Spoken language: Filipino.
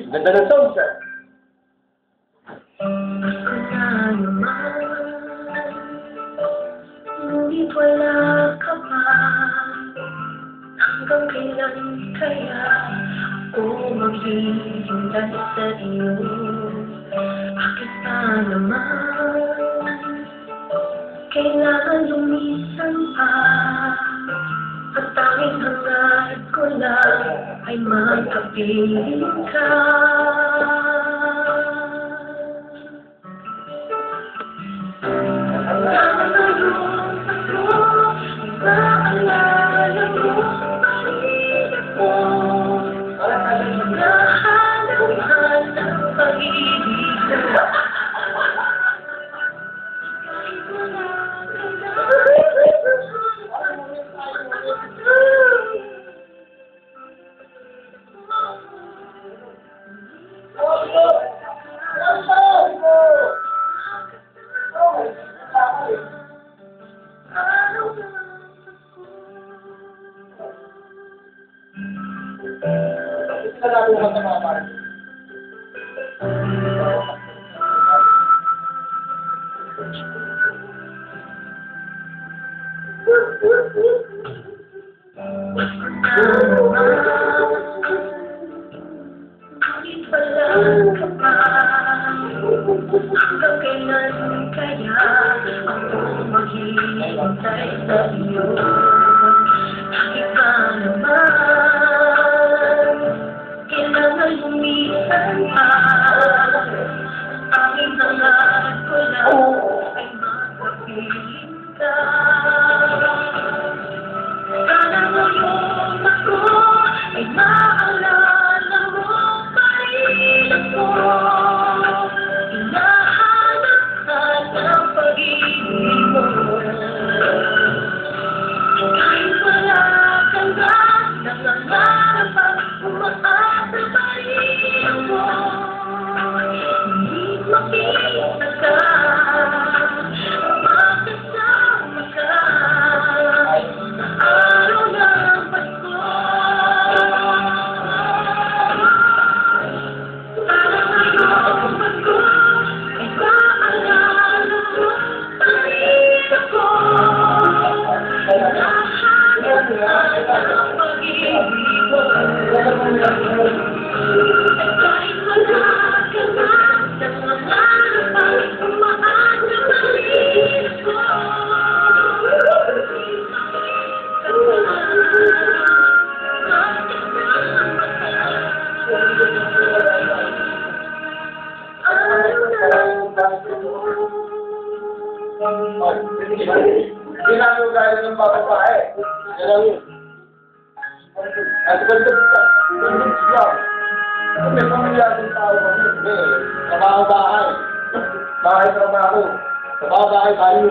Ganda ng sound, sir. Ako na naman, ngunit wala ka pa. Hanggang kailan kaya ako maghihintay sa iyo? Bakit pa naman kailangan lumisan pa? At tanging hangad ko lang ay magkapiling ka. Nalaluhan sa mga pare. Bakit wala ka pa? Hanggang kailan kaya ako maghihintay sa iyo? Bakit pa naman kailangan lumisan pa? Tanging hangad ko lang ay makapiling ka. Sana ngayon ako ay maalala mo pa rin ako. Hinahanap ka ng pag-ibig mo. Kahit wala ka na, nangangarap at umaasa pa rin ako. Hindi makita ka, makasama ka sa araw ng Pasko. Para ngayong Pasko ay maalala mo pa rin ako. Hinahanap ka ng pag-ibig mo. Kahit wala ka na, nangangarap at umaasa pa rin ako. Hindi namin yung gaya ng babae. Yan lang yun. At ganda ka. Ganda siya. Kung may pamilyadong tao kami, trabaho-bahay. Bahay-trabaho. Trabaho-bahay tayo.